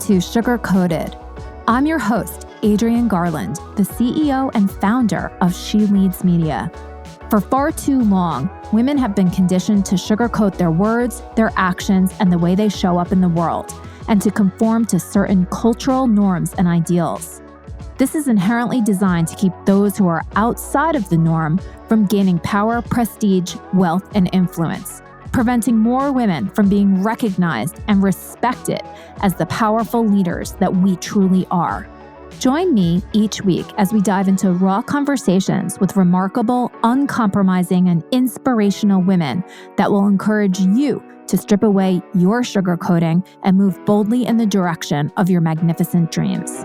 to Sugar Coated. I'm your host, Adrienne Garland, the CEO and founder of She Leads Media. For far too long, women have been conditioned to sugarcoat their words, their actions, and the way they show up in the world, and to conform to certain cultural norms and ideals. This is inherently designed to keep those who are outside of the norm from gaining power, prestige, wealth, and influence, preventing more women from being recognized and respected as the powerful leaders that we truly are. Join me each week as we dive into raw conversations with remarkable, uncompromising, and inspirational women that will encourage you to strip away your sugarcoating and move boldly in the direction of your magnificent dreams.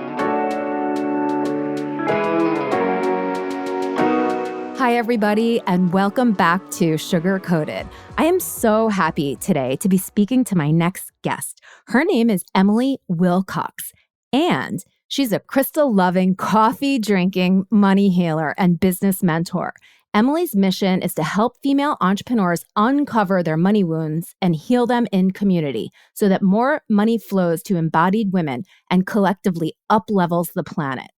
Hi, everybody, and welcome back to Sugar Coated. I am so happy today to be speaking to my next guest. Her name is Emily Wilcox, and she's a crystal-loving, coffee-drinking money healer and business mentor. Emily's mission is to help female entrepreneurs uncover their money wounds and heal them in community so that more money flows to embodied women and collectively up-levels the planet.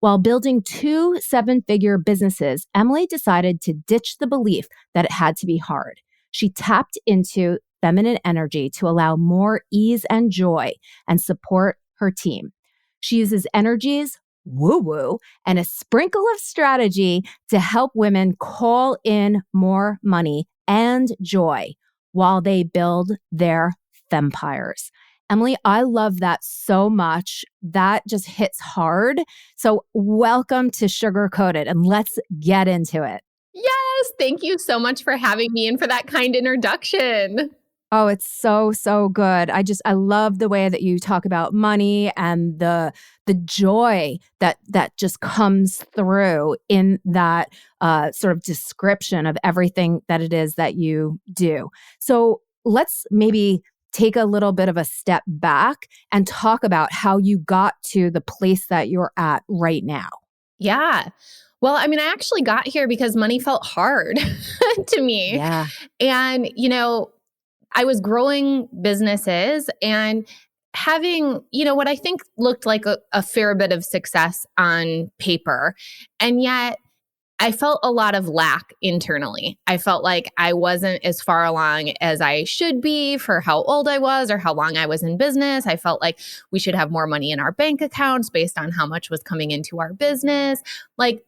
While building 2 7-figure businesses, Emily decided to ditch the belief that it had to be hard. She tapped into feminine energy to allow more ease and joy and support her team. She uses energies, woo-woo, and a sprinkle of strategy to help women call in more money and joy while they build their fempires. Emily, I love that so much. That just hits hard. So welcome to Sugar Coated, and let's get into it. Yes, thank you so much for having me and for that kind introduction. Oh, it's so good. I love the way that you talk about money and the joy that just comes through in that sort of description of everything that it is that you do. So let's maybe take a little bit of a step back and talk about how you got to the place that you're at right now. Yeah. Well, I mean, I actually got here because money felt hard to me. Yeah. And, I was growing businesses and having, what I think looked like a fair bit of success on paper. And yet I felt a lot of lack internally. I felt like I wasn't as far along as I should be for how old I was or how long I was in business. I felt like we should have more money in our bank accounts based on how much was coming into our business. Like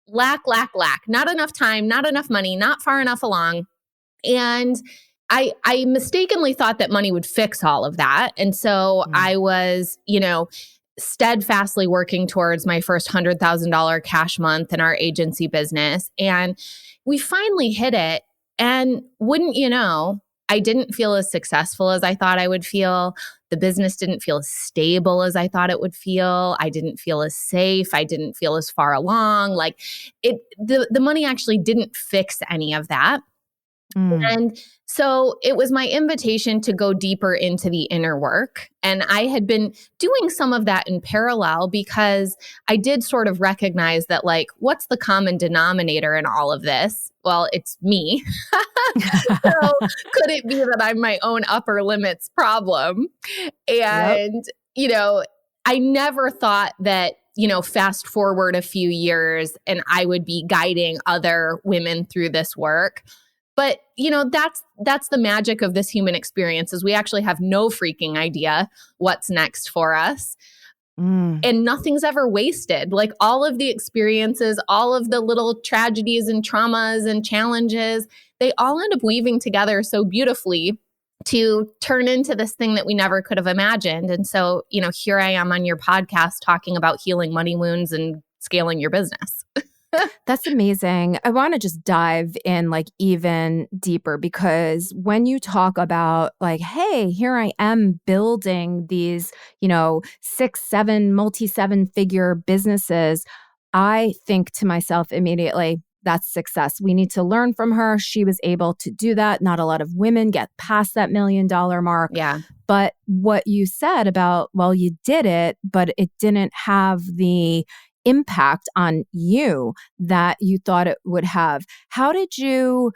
lack. Not enough time, not enough money, not far enough along. And I mistakenly thought that money would fix all of that. And so I was, steadfastly working towards my first $100,000 cash month in our agency business. And we finally hit it. And wouldn't you know, I didn't feel as successful as I thought I would feel. The business didn't feel as stable as I thought it would feel. I didn't feel as safe. I didn't feel as far along. Like the money actually didn't fix any of that. And so it was my invitation to go deeper into the inner work. And I had been doing some of that in parallel because I did sort of recognize that, like, what's the common denominator in all of this? Well, it's me. So could it be that I'm my own upper limits problem? And, I never thought that, fast forward a few years and I would be guiding other women through this work. But, that's the magic of this human experience is we actually have no freaking idea what's next for us. And nothing's ever wasted. Like all of the experiences, all of the little tragedies and traumas and challenges, they all end up weaving together so beautifully to turn into this thing that we never could have imagined. And so, here I am on your podcast talking about healing money wounds and scaling your business. That's amazing. I want to just dive in like even deeper because when you talk about like, hey, here I am building these, 6, 7, multi-7-figure businesses, I think to myself immediately, that's success. We need to learn from her. She was able to do that. Not a lot of women get past that $1 million mark. Yeah. But what you said about, well, you did it, but it didn't have the impact on you that you thought it would have. How did you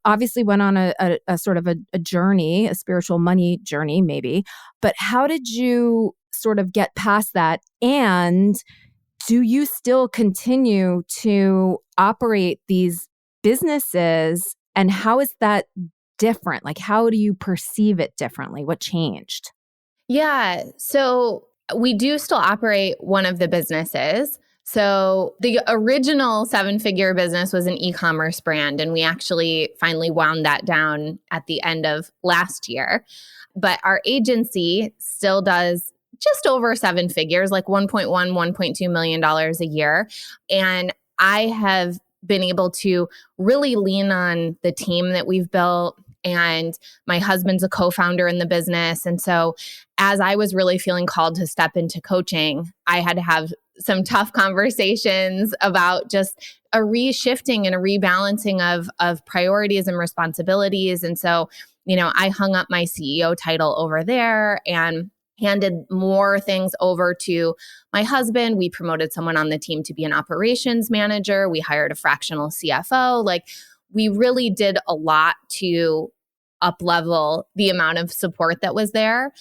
obviously went on a sort of a journey, a spiritual money journey maybe, but how did you sort of get past that? And do you still continue to operate these businesses? And how is that different? Like, how do you perceive it differently? What changed? Yeah. So we do still operate one of the businesses. So the original 7-figure business was an e-commerce brand, and we actually finally wound that down at the end of last year. But our agency still does just over 7 figures, like $1.2 million a year. And I have been able to really lean on the team that we've built. And my husband's a co-founder in the business. And so as I was really feeling called to step into coaching, I had to have some tough conversations about just a reshifting and a rebalancing of priorities and responsibilities. And so, I hung up my CEO title over there and handed more things over to my husband. We promoted someone on the team to be an operations manager. We hired a fractional CFO. Like, we really did a lot to up-level the amount of support that was there.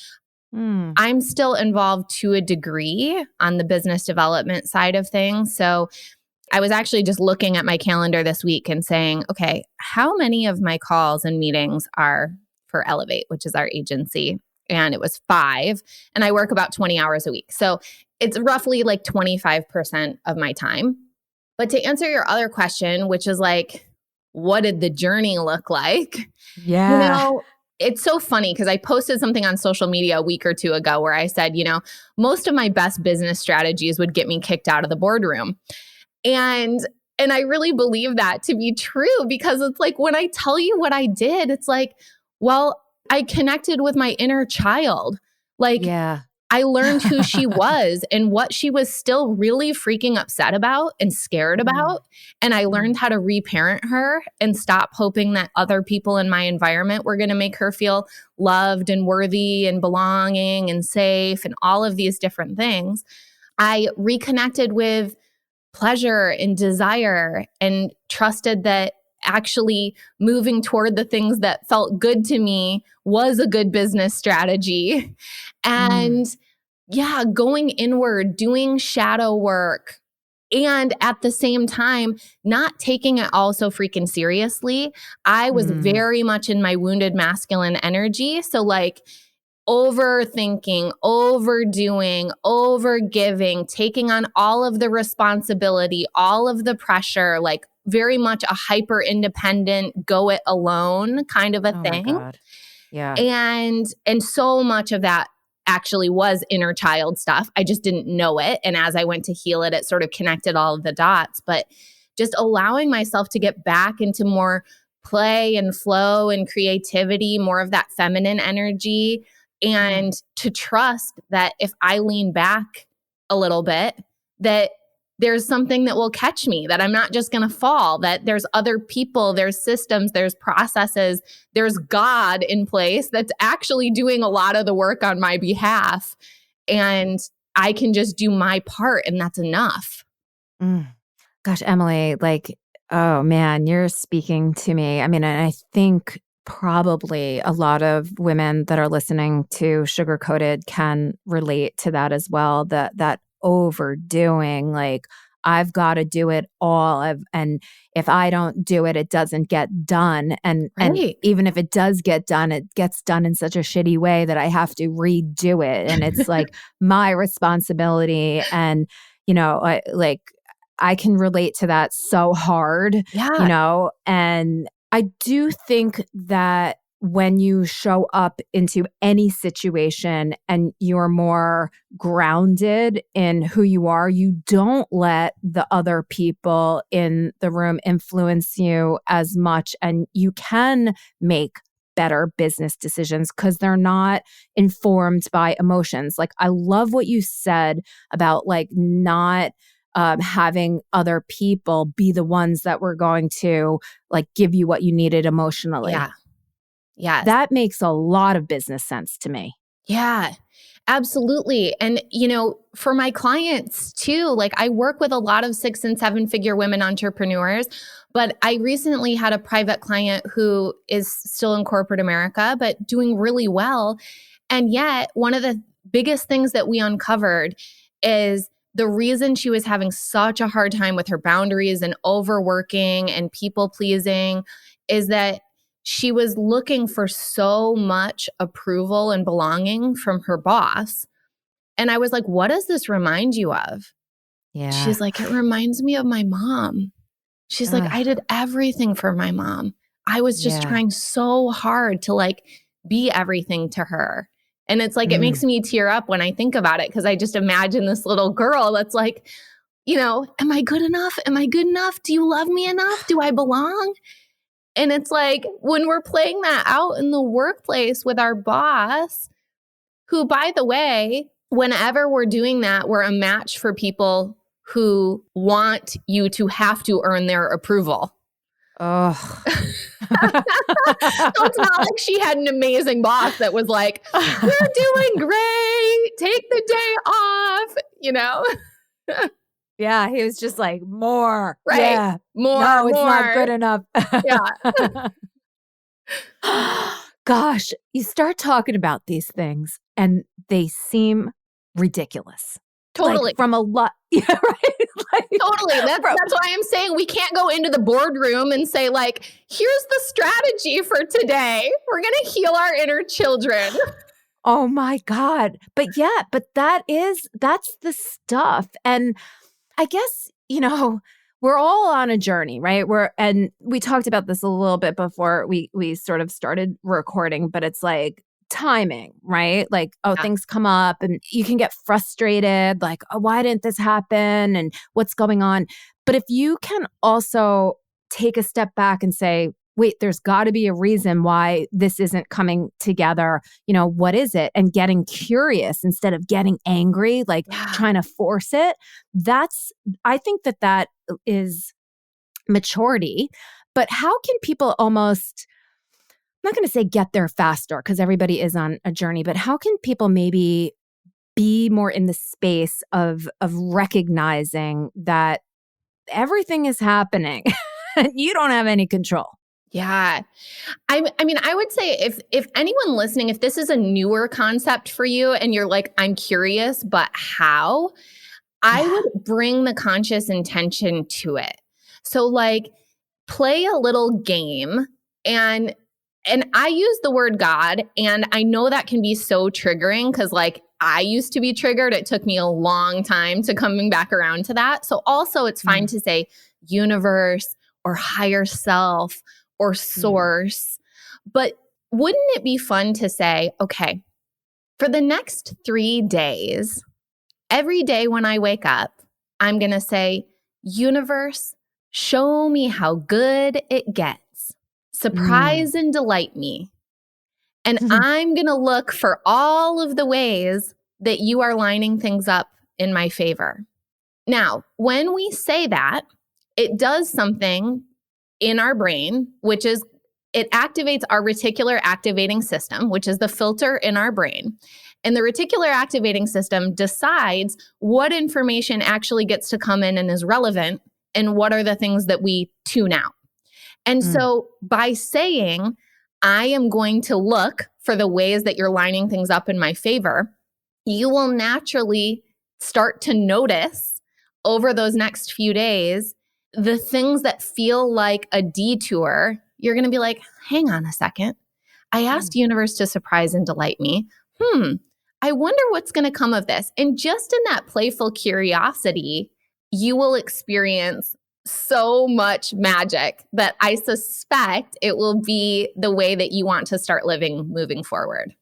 I'm still involved to a degree on the business development side of things. So I was actually just looking at my calendar this week and saying, okay, how many of my calls and meetings are for Elevate, which is our agency? And it was 5. And I work about 20 hours a week. So it's roughly like 25% of my time. But to answer your other question, which is like, what did the journey look like? Yeah. It's so funny because I posted something on social media a week or two ago where I said, most of my best business strategies would get me kicked out of the boardroom. And I really believe that to be true, because it's like, when I tell you what I did, it's like, well, I connected with my inner child. Like, Yeah. I learned who she was and what she was still really freaking upset about and scared about. And I learned how to reparent her and stop hoping that other people in my environment were going to make her feel loved and worthy and belonging and safe and all of these different things. I reconnected with pleasure and desire and trusted that actually moving toward the things that felt good to me was a good business strategy. And going inward, doing shadow work, and at the same time, not taking it all so freaking seriously. I was very much in my wounded masculine energy. So like overthinking, overdoing, overgiving, taking on all of the responsibility, all of the pressure, like very much a hyper independent, go it alone kind of a thing. My God. Yeah. And so much of that actually was inner child stuff. I just didn't know it. And as I went to heal it, it sort of connected all of the dots. But just allowing myself to get back into more play and flow and creativity, more of that feminine energy, and to trust that if I lean back a little bit, that there's something that will catch me, that I'm not just going to fall, that there's other people, there's systems, there's processes, there's God in place that's actually doing a lot of the work on my behalf. And I can just do my part, and that's enough. Gosh, Emily, like, oh man, you're speaking to me. I mean, and I think probably a lot of women that are listening to Sugar Coated can relate to that as well. That overdoing, like, I've got to do it all. And if I don't do it, it doesn't get done. And even if it does get done, it gets done in such a shitty way that I have to redo it. And it's like my responsibility. And, I can relate to that so hard, and I do think that when you show up into any situation and you're more grounded in who you are, you don't let the other people in the room influence you as much, and you can make better business decisions because they're not informed by emotions. Like, I love what you said about like not having other people be the ones that were going to like give you what you needed emotionally. Yeah. That makes a lot of business sense to me. Yeah, absolutely. And, for my clients too, like I work with a lot of 6 and 7 figure women entrepreneurs, but I recently had a private client who is still in corporate America, but doing really well. And yet one of the biggest things that we uncovered is the reason she was having such a hard time with her boundaries and overworking and people pleasing is that she was looking for so much approval and belonging from her boss. And I was like, what does this remind you of? Yeah. She's like, it reminds me of my mom. She's like, I did everything for my mom. I was just trying so hard to like be everything to her. And it's like, it makes me tear up when I think about it, because I just imagine this little girl that's like, you know, am I good enough? Am I good enough? Do you love me enough? Do I belong? And it's like, when we're playing that out in the workplace with our boss, who, by the way, whenever we're doing that, we're a match for people who want you to have to earn their approval. Oh. So it's not like she had an amazing boss that was like, we're doing great, take the day off, you know? Yeah, he was just like, more. Right. Yeah. More. No, it's not good enough. Yeah. Gosh, you start talking about these things and they seem ridiculous. Totally. Like from a lot. Yeah, right. Like, totally. That's why I'm saying we can't go into the boardroom and say like, here's the strategy for today. We're going to heal our inner children. Oh my God. But that's the stuff. And I guess, you know, we're all on a journey, right? And we talked about this a little bit before we sort of started recording, but it's like timing, right? Like, things come up and you can get frustrated, like, oh, why didn't this happen? And what's going on? But if you can also take a step back and say, wait, there's got to be a reason why this isn't coming together. You know, what is it? And getting curious instead of getting angry, like trying to force it. I think that is maturity. But how can people almost, I'm not going to say get there faster because everybody is on a journey, but how can people maybe be more in the space of recognizing that everything is happening and you don't have any control? Yeah. I mean, I would say if anyone listening, if this is a newer concept for you and you're like, I'm curious, but how? I would bring the conscious intention to it. So like play a little game, and I use the word God, and I know that can be so triggering because like I used to be triggered. It took me a long time to coming back around to that. So also it's fine to say universe or higher self or source. But wouldn't it be fun to say, okay, for the next 3 days, every day when I wake up, I'm going to say, universe, show me how good it gets. Surprise and delight me. And I'm going to look for all of the ways that you are lining things up in my favor. Now, when we say that, it does something in our brain, which is it activates our reticular activating system, which is the filter in our brain. And the reticular activating system decides what information actually gets to come in and is relevant, and what are the things that we tune out. And so by saying, I am going to look for the ways that you're lining things up in my favor, you will naturally start to notice over those next few days the things that feel like a detour. You're going to be like, hang on a second. I asked universe to surprise and delight me. I wonder what's going to come of this. And just in that playful curiosity, you will experience so much magic that I suspect it will be the way that you want to start living moving forward.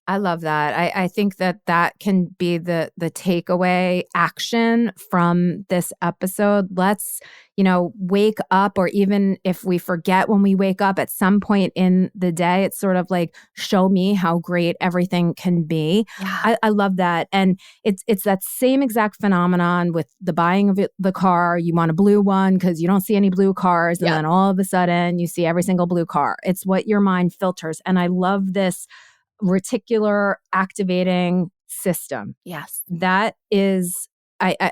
I love that. I think that can be the takeaway action from this episode. Let's, wake up, or even if we forget when we wake up at some point in the day, it's sort of like, show me how great everything can be. Yeah. I love that. And it's that same exact phenomenon with the buying of the car. You want a blue one because you don't see any blue cars. And then all of a sudden you see every single blue car. It's what your mind filters. And I love this reticular activating system. Yes. That is,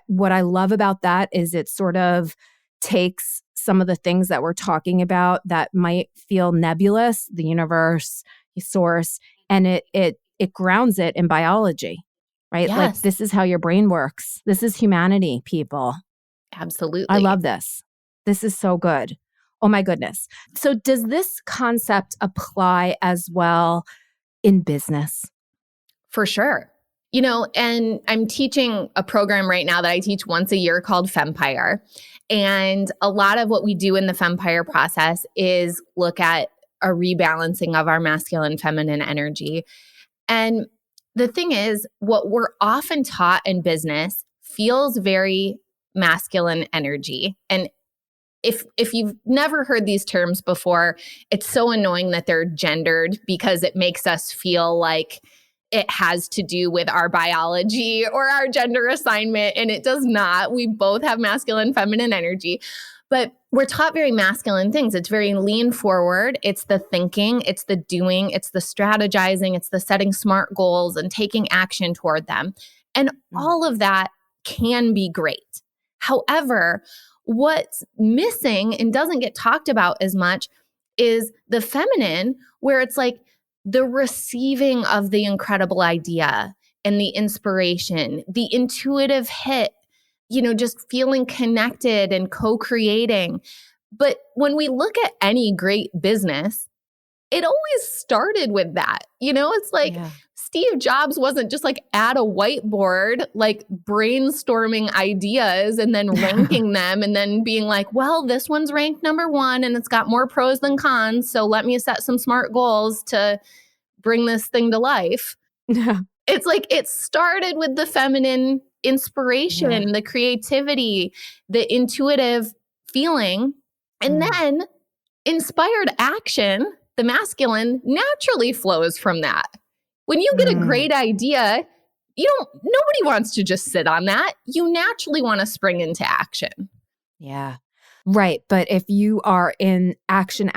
what I love about that is it sort of takes some of the things that we're talking about that might feel nebulous, the universe, the source, and it it grounds it in biology, right? Like Yes, this is how your brain works. This is humanity, people. absolutely. I love this. This is so good. Oh my goodness. So does this concept apply as well in business? For sure. And I'm teaching a program right now that I teach once a year called Fempire. And a lot of what we do in the Fempire process is look at a rebalancing of our masculine feminine energy. And the thing is, what we're often taught in business feels very masculine energy. And if you've never heard these terms before, it's so annoying that they're gendered because it makes us feel like it has to do with our biology or our gender assignment, and it does not. We both have masculine, feminine energy, but we're taught very masculine things. It's very lean forward. It's the thinking, it's the doing, it's the strategizing, it's the setting smart goals and taking action toward them. And all of that can be great. However, what's missing and doesn't get talked about as much is the feminine, where it's like the receiving of the incredible idea and the inspiration, the intuitive hit, just feeling connected and co-creating. But when we look at any great business, it always started with that. It's like Steve Jobs wasn't just like at a whiteboard, like brainstorming ideas and then ranking them and then being like, well, this one's ranked number 1 and it's got more pros than cons. So let me set some smart goals to bring this thing to life. It's like it started with the feminine inspiration, the creativity, the intuitive feeling, and then inspired action, the masculine, naturally flows from that. When you get a great idea, nobody wants to just sit on that. You naturally want to spring into action. Yeah. Right. But if you are in action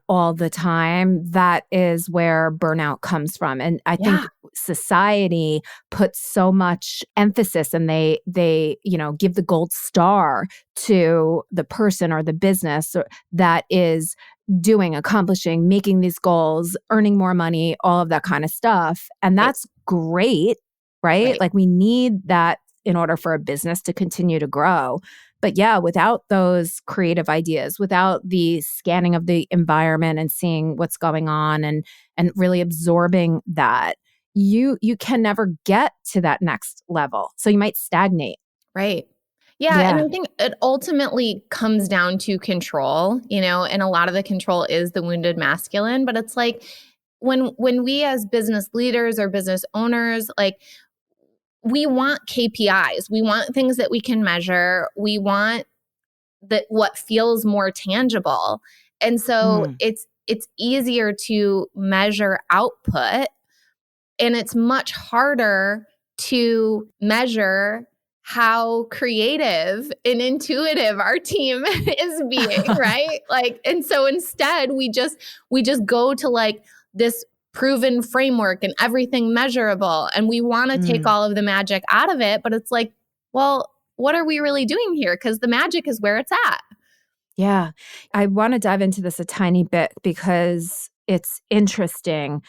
all the time, that is where burnout comes from. And I think society puts so much emphasis and they give the gold star to the person or the business that is accomplishing, making these goals, earning more money, all of that kind of stuff. And that's great, right? Like we need that in order for a business to continue to grow. But without those creative ideas, without the scanning of the environment and seeing what's going on and really absorbing that, you can never get to that next level. So you might stagnate. Right. Yeah. And I think it ultimately comes down to control, and a lot of the control is the wounded masculine. But it's like when we as business leaders or business owners, like, we want KPIs. We want things that we can measure. We want what feels more tangible. And so it's easier to measure output, and it's much harder to measure how creative and intuitive our team is being, right? And so instead we just go to like this proven framework and everything measurable. And we want to take all of the magic out of it. But it's like, well, what are we really doing here? Because the magic is where it's at. Yeah. I want to dive into this a tiny bit because it's interesting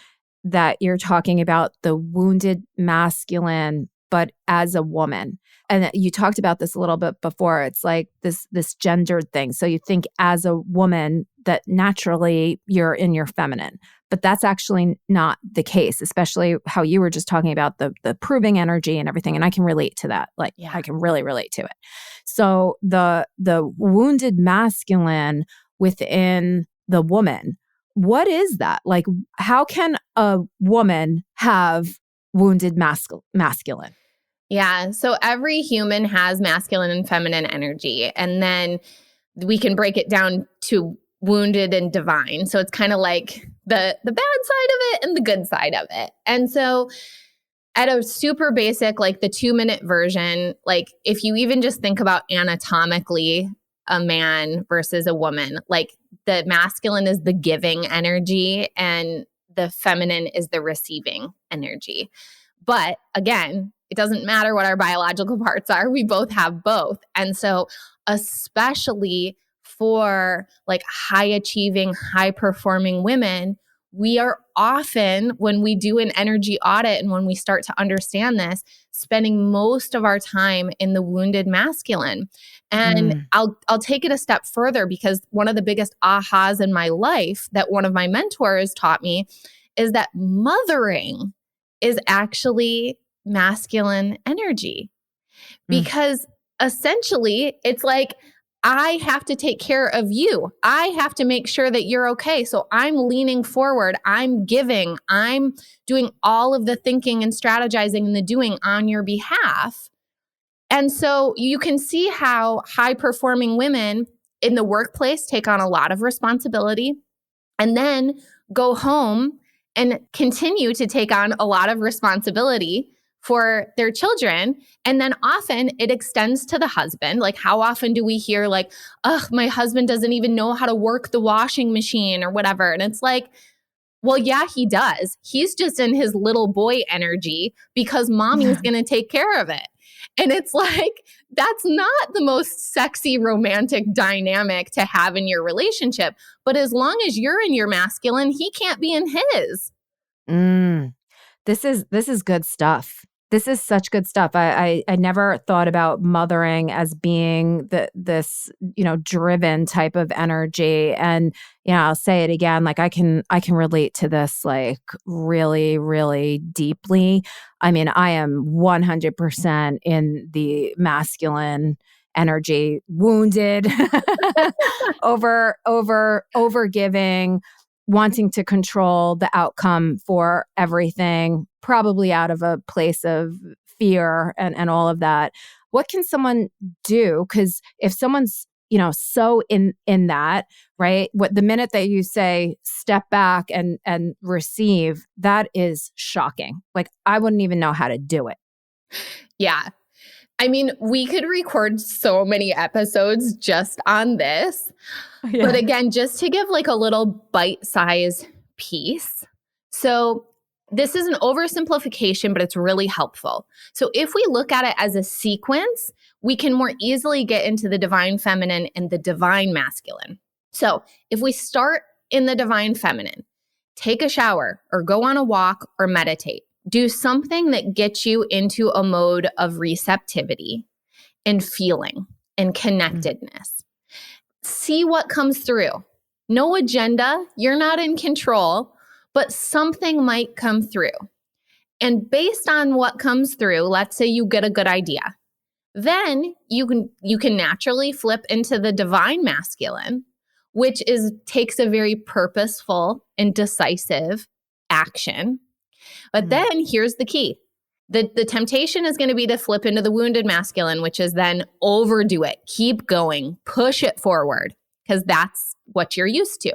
that you're talking about the wounded masculine, but as a woman. And you talked about this a little bit before. It's like this gendered thing. So you think as a woman that naturally you're in your feminine, but that's actually not the case, especially how you were just talking about the proving energy and everything. And I can relate to that. I can really relate to it. So the wounded masculine within the woman, what is that? Like, how can a woman have wounded masculine? Yeah. So every human has masculine and feminine energy. And then we can break it down to wounded and divine. So it's kind of like the bad side of it and the good side of it. And so at a super basic, like the 2-minute version, like if you even just think about anatomically a man versus a woman, like the masculine is the giving energy and the feminine is the receiving energy. But again, it doesn't matter what our biological parts are. We both have both. And so especially for like high achieving, high performing women, we are often, when we do an energy audit and when we start to understand this, spending most of our time in the wounded masculine. And I'll take it a step further, because one of the biggest ahas in my life that one of my mentors taught me is that mothering is actually masculine energy. Because essentially it's like, I have to take care of you. I have to make sure that you're okay. So I'm leaning forward. I'm giving. I'm doing all of the thinking and strategizing and the doing on your behalf. And so you can see how high-performing women in the workplace take on a lot of responsibility and then go home and continue to take on a lot of responsibility for their children. And then often it extends to the husband. Like, how often do we hear like, ugh, my husband doesn't even know how to work the washing machine or whatever. And it's like, well, yeah, he does. He's just in his little boy energy because mommy's going to take care of it. And it's like, that's not the most sexy romantic dynamic to have in your relationship. But as long as you're in your masculine, he can't be in his. This is good stuff. This is such good stuff. I never thought about mothering as being this driven type of energy. And I'll say it again, like I can relate to this like really, really deeply. I mean, I am 100% in the masculine energy, wounded, over giving, wanting to control the outcome for everything, probably out of a place of fear and all of that. What can someone do? Because if someone's, so in that, right? What the minute that you say step back and receive, that is shocking. Like I wouldn't even know how to do it. Yeah. I mean, we could record so many episodes just on this. Yeah. But again, just to give like a little bite-sized piece. So this is an oversimplification, but it's really helpful. So if we look at it as a sequence, we can more easily get into the divine feminine and the divine masculine. So if we start in the divine feminine, take a shower or go on a walk or meditate. Do something that gets you into a mode of receptivity and feeling and connectedness. See what comes through. No agenda. You're not in control, but something might come through. And based on what comes through, let's say you get a good idea. Then you can naturally flip into the divine masculine, which takes a very purposeful and decisive action. But then here's the key. The temptation is going to be to flip into the wounded masculine, which is then overdo it. Keep going. Push it forward because that's what you're used to.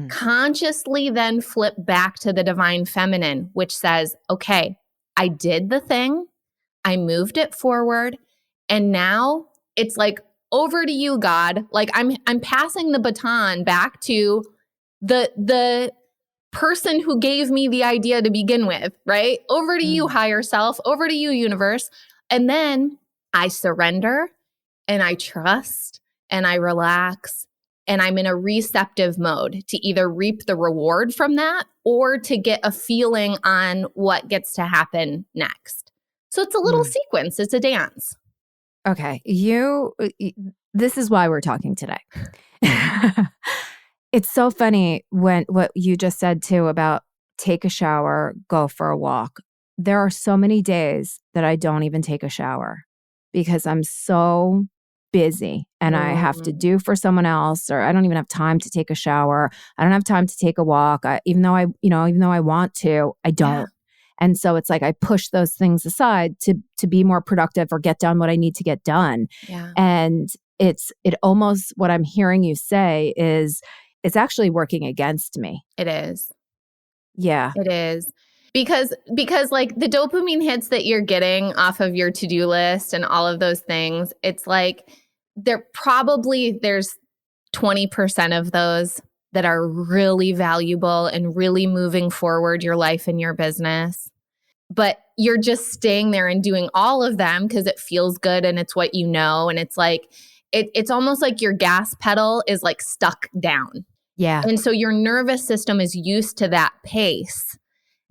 Consciously then flip back to the divine feminine, which says, okay, I did the thing. I moved it forward. And now it's like, over to you, God. Like I'm passing the baton back to the person who gave me the idea to begin with, right? Over to you, higher self, over to you, universe. And then I surrender and I trust and I relax and I'm in a receptive mode to either reap the reward from that or to get a feeling on what gets to happen next. So it's a little sequence. It's a dance. Okay. This is why we're talking today. It's so funny what you just said too about take a shower, go for a walk. There are so many days that I don't even take a shower because I'm so busy and I have to do for someone else, or I don't even have time to take a shower. I don't have time to take a walk. Even though I want to, I don't. Yeah. And so it's like I push those things aside to be more productive or get done what I need to get done. Yeah. And it almost, what I'm hearing you say is, it's actually working against me. It is. Yeah. It is. Because like the dopamine hits that you're getting off of your to-do list and all of those things, it's like there's 20% of those that are really valuable and really moving forward your life and your business. But you're just staying there and doing all of them because it feels good and it's what you know. And it's like, it's almost like your gas pedal is like stuck down. Yeah. And so your nervous system is used to that pace.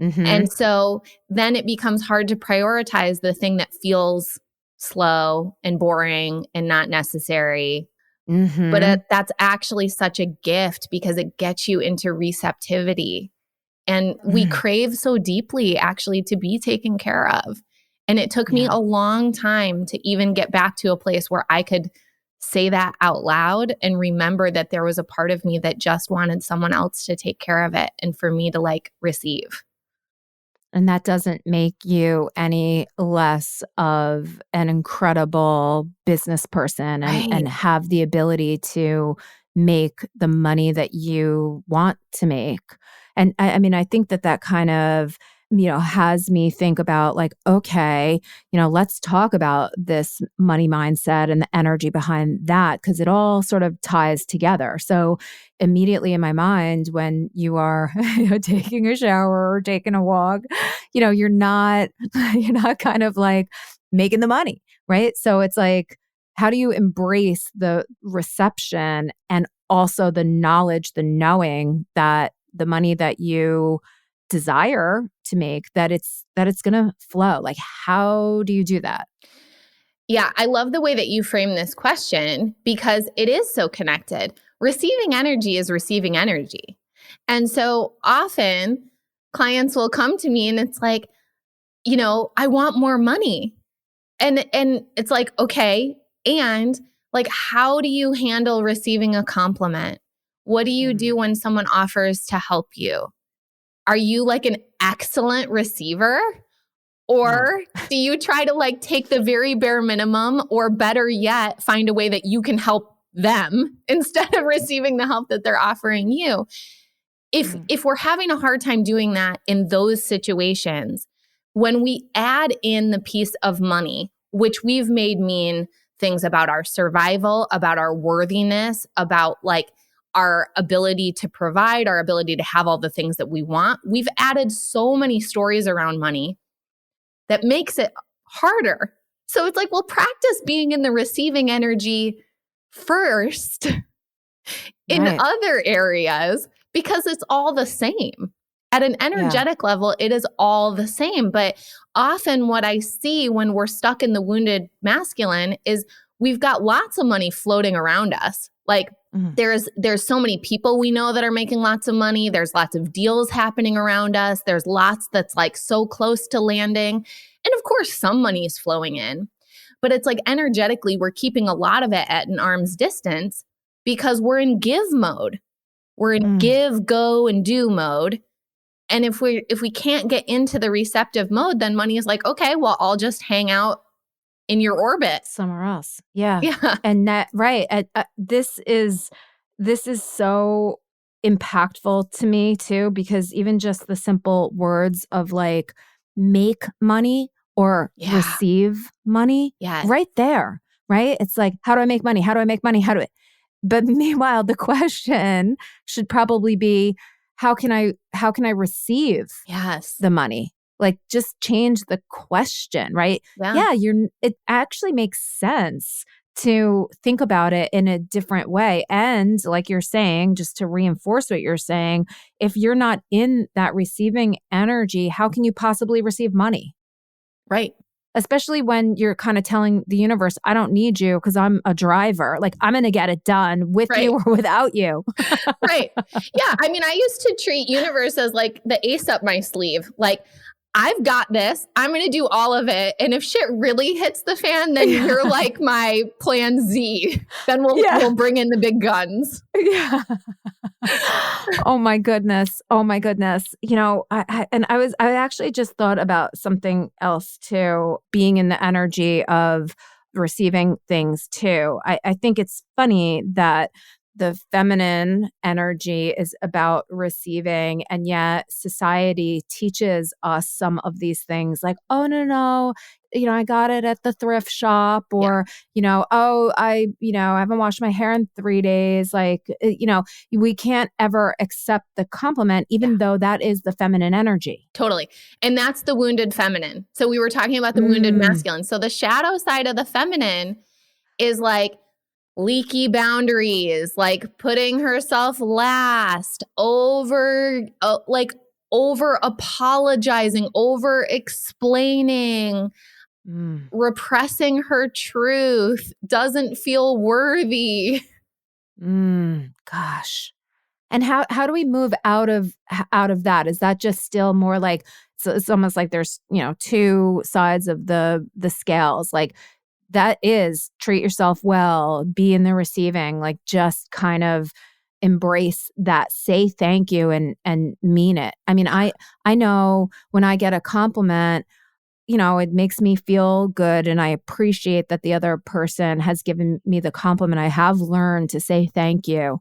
Mm-hmm. And so then it becomes hard to prioritize the thing that feels slow and boring and not necessary. But Mm-hmm. that's actually such a gift because it gets you into receptivity. And we crave so deeply actually to be taken care of. And it took me Yeah. a long time to even get back to a place where I could say that out loud and remember that there was a part of me that just wanted someone else to take care of it and for me to like receive. And that doesn't make you any less of an incredible business person and Right. have the ability to make the money that you want to make. And I mean, I think that kind of, has me think about like, okay, let's talk about this money mindset and the energy behind that, because it all sort of ties together. So immediately in my mind, when you are taking a shower or taking a walk, you're not kind of like making the money, right? So it's like, how do you embrace the reception and also the knowledge, the knowing that the money that you desire to make, that it's going to flow? Like, how do you do that? Yeah, I love the way that you frame this question because it is so connected. Receiving energy is receiving energy. And so often clients will come to me and it's like, I want more money. And it's like, okay, and like how do you handle receiving a compliment? What do you do when someone offers to help you? Are you like an excellent receiver? No. Or do you try to like take the very bare minimum, or better yet, find a way that you can help them instead of receiving the help that they're offering you? If we're having a hard time doing that in those situations, when we add in the piece of money, which we've made mean things about our survival, about our worthiness, about like our ability to provide, our ability to have all the things that we want, we've added so many stories around money that makes it harder. So it's like, well, practice being in the receiving energy first in Right. other areas because it's all the same. At an Yeah. energetic level, it is all the same. But often what I see when we're stuck in the wounded masculine is we've got lots of money floating around us. Like Mhm. there's so many people we know that are making lots of money. There's lots of deals happening around us. There's lots that's like so close to landing. And of course, some money is flowing in. But it's like energetically, we're keeping a lot of it at an arm's distance because we're in give mode. We're in give, go, and do mode. And if we can't get into the receptive mode, then money is like, okay, well, I'll just hang out in your orbit. Somewhere else. Yeah. Yeah. And that, right. This is so impactful to me too, because even just the simple words of like make money or Yeah. receive money, Yes. right there, right? It's like, how do I make money? How do I make money? But meanwhile, the question should probably be, how can I receive Yes. the money? Like, just change the question, right? Yeah. It actually makes sense to think about it in a different way. And like you're saying, just to reinforce what you're saying, if you're not in that receiving energy, how can you possibly receive money? Right. Especially when you're kind of telling the universe, I don't need you because I'm a driver. Like, I'm going to get it done with Right. you or without you. Right. Yeah. I mean, I used to treat universe as like the ace up my sleeve. Like, I've got this. I'm going to do all of it. And if shit really hits the fan, then Yeah. you're like my plan Z. Then Yeah. we'll bring in the big guns. Yeah. Oh my goodness. Oh my goodness. I actually just thought about something else too, being in the energy of receiving things too. I think it's funny that the feminine energy is about receiving, and yet society teaches us some of these things like, oh, no, I got it at the thrift shop, or, oh, I haven't washed my hair in 3 days. Like, we can't ever accept the compliment, even though that is the feminine energy. Totally. And that's the wounded feminine. So we were talking about the wounded masculine. So the shadow side of the feminine is like, leaky boundaries, like putting herself last, over apologizing, over explaining, repressing her truth, doesn't feel worthy. Gosh. And how do we move out of that? Is that just still more like, so it's almost like there's, two sides of the scales. Like that is treat yourself well, be in the receiving, like just kind of embrace that, say thank you and mean it. I mean, I know when I get a compliment, it makes me feel good and I appreciate that the other person has given me the compliment. I have learned to say thank you.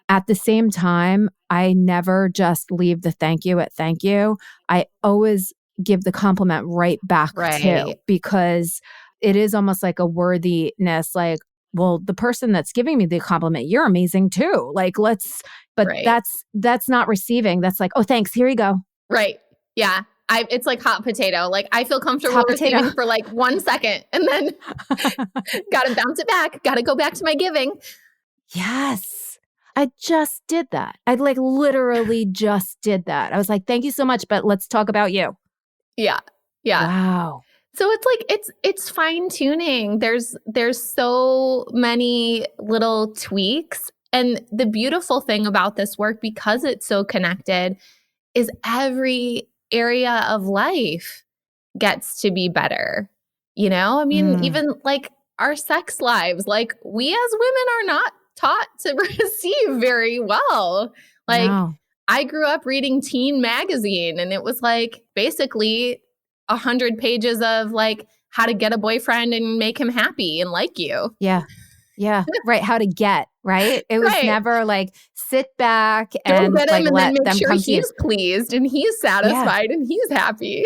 At the same time, I never just leave the thank you at thank you. I always give the compliment right back too, because it is almost like a worthiness, like, well, the person that's giving me the compliment, you're amazing too. Like, that's not receiving. That's like, oh, thanks. Here you go. Right. Yeah. It's like hot potato. Like I feel comfortable receiving for like 1 second and then got to bounce it back. Got to go back to my giving. Yes. I just did that. I literally just did that. I was like, thank you so much, but let's talk about you. Yeah. Yeah. Wow. So it's like, it's fine tuning. There's so many little tweaks. And the beautiful thing about this work, because it's so connected, is every area of life gets to be better. I mean, even like our sex lives, like we as women are not taught to receive very well. Like no. I grew up reading teen magazine and it was like basically 100 pages of like how to get a boyfriend and make him happy and like you. Yeah. Yeah. Right. How to get, right? It was never like sit back and get him like and let then make them sure come he's pleased and he's satisfied and he's happy.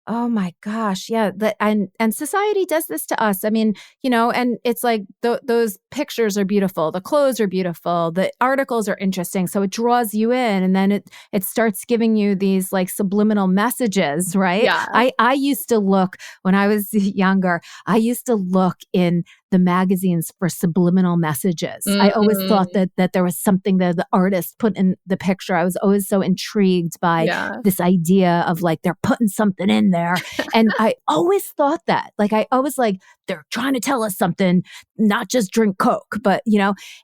Oh my gosh. Yeah. And society does this to us. I mean, and it's like those pictures are beautiful. The clothes are beautiful. The articles are interesting. So it draws you in and then it starts giving you these like subliminal messages, right? Yeah. I used to look when I was younger, I used to look in the magazines for subliminal messages. I always thought that there was something that the artist put in the picture. I was always so intrigued by this idea of like they're putting something in there. And I always thought that. Like I always like they're trying to tell us something, not just drink Coke, but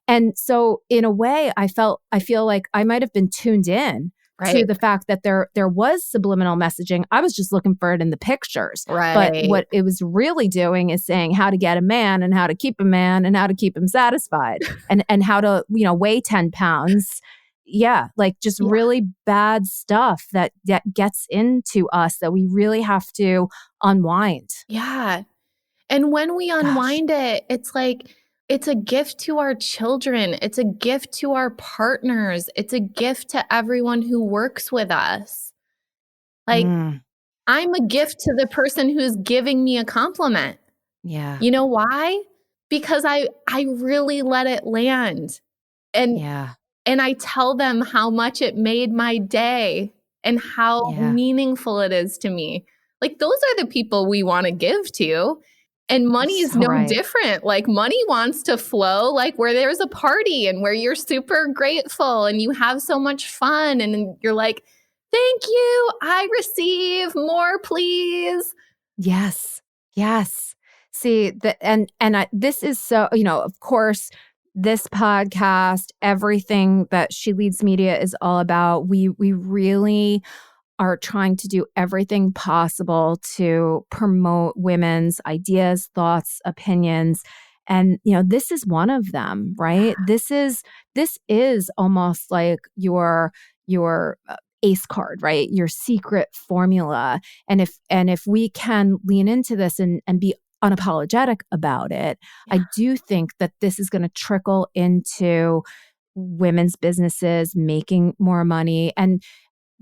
and so in a way I feel like I might have been tuned in to the fact that there was subliminal messaging. I was just looking for it in the pictures. Right. But what it was really doing is saying how to get a man and how to keep a man and how to keep him satisfied and how to, weigh 10 pounds. Yeah. Like just really bad stuff that gets into us that we really have to unwind. Yeah. And when we unwind it, it's like, it's a gift to our children. It's a gift to our partners. It's a gift to everyone who works with us. Like, I'm a gift to the person who's giving me a compliment. Yeah. You know why? Because I really let it land. And I tell them how much it made my day and how meaningful it is to me. Like, those are the people we want to give to. And money is no different. Like money wants to flow like where there's a party and where you're super grateful and you have so much fun and you're like, thank you. I receive more, please. Yes. Yes. See, this is so, of course, this podcast, everything that She Leads Media is all about, we really are trying to do everything possible to promote women's ideas, thoughts, opinions. And, this is one of them, right? This is almost like your ACE card, right? Your secret formula. And if we can lean into this and be unapologetic about it, I do think that this is going to trickle into women's businesses making more money. And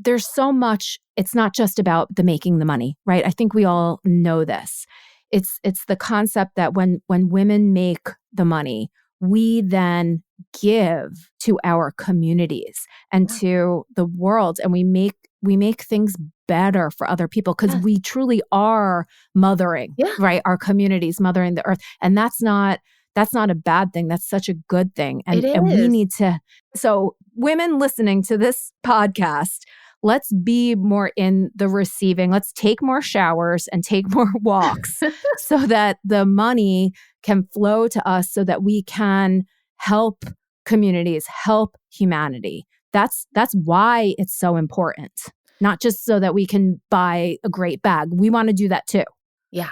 there's so much, it's not just about the making the money, right? I think we all know this. It's the concept that when women make the money, we then give to our communities and to the world, and we make things better for other people because we truly are mothering, right? Our communities, mothering the earth. And that's not that's not a bad thing. That's such a good thing. It is. And we need to, so women listening to this podcast, let's be more in the receiving. Let's take more showers and take more walks so that the money can flow to us so that we can help communities, help humanity. That's why it's so important. Not just so that we can buy a great bag. We want to do that too. Yeah.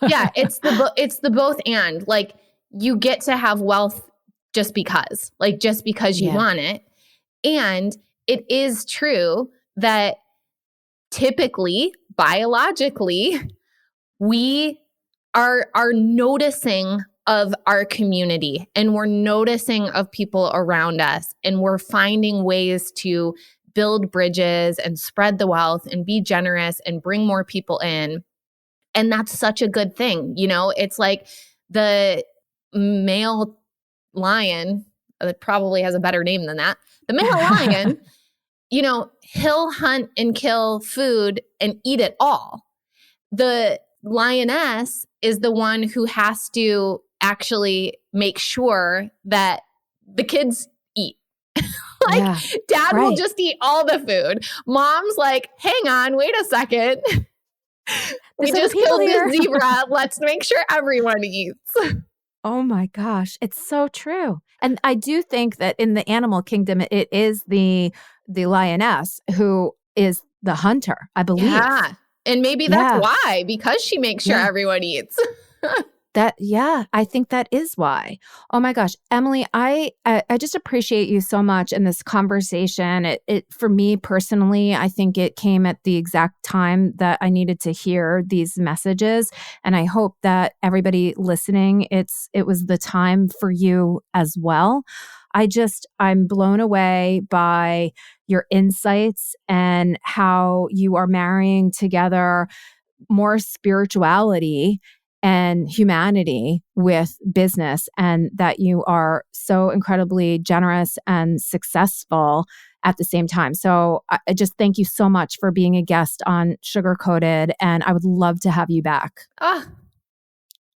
Yeah, it's the both and. Like, you get to have wealth just because you want it. And it is true that typically, biologically, we are noticing of our community, and we're noticing of people around us, and we're finding ways to build bridges and spread the wealth and be generous and bring more people in. And that's such a good thing. You know, it's like the male lion, that probably has a better name than that. The male lion, you know, he'll hunt and kill food and eat it all. The lioness is the one who has to actually make sure that the kids eat. Dad will just eat all the food. Mom's like, hang on, wait a second. We just killed this zebra. Let's make sure everyone eats. Oh my gosh, it's so true. And I do think that in the animal kingdom, it is the lioness who is the hunter, I believe. Yeah. And maybe that's why, because she makes sure everyone eats. I think that is why. Oh my gosh, Emily, I just appreciate you so much in this conversation. It for me personally, I think it came at the exact time that I needed to hear these messages, and I hope that everybody listening, it was the time for you as well. I'm blown away by your insights and how you are marrying together more spirituality and humanity with business, and that you are so incredibly generous and successful at the same time. So I just thank you so much for being a guest on Sugar Coated, and I would love to have you back. Oh,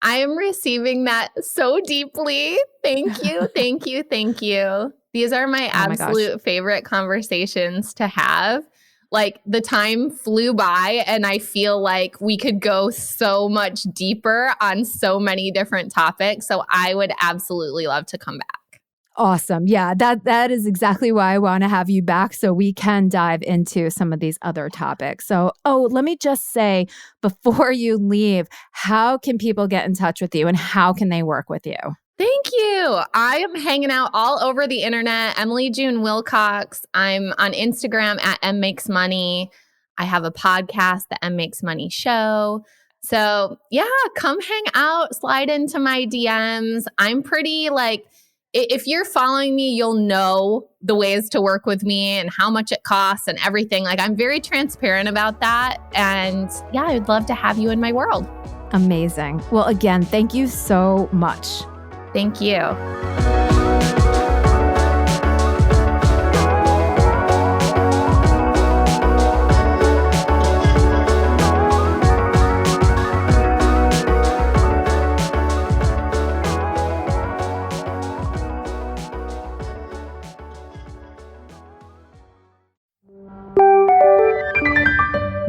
I am receiving that so deeply. Thank you, thank you, thank you. These are my absolute favorite conversations to have. Like, the time flew by, and I feel like we could go so much deeper on so many different topics. So I would absolutely love to come back. Awesome. Yeah, that is exactly why I want to have you back, so we can dive into some of these other topics. So, let me just say before you leave, how can people get in touch with you and how can they work with you? Thank you. I am hanging out all over the internet. Emily June Wilcox. I'm on Instagram at mmakesmoney. I have a podcast, the M Makes Money Show. So yeah, come hang out, slide into my DMs. I'm pretty if you're following me, you'll know the ways to work with me and how much it costs and everything. Like, I'm very transparent about that. And yeah, I'd love to have you in my world. Amazing. Well, again, thank you so much. Thank you.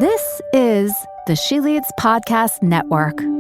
This is the She Leads Podcast Network.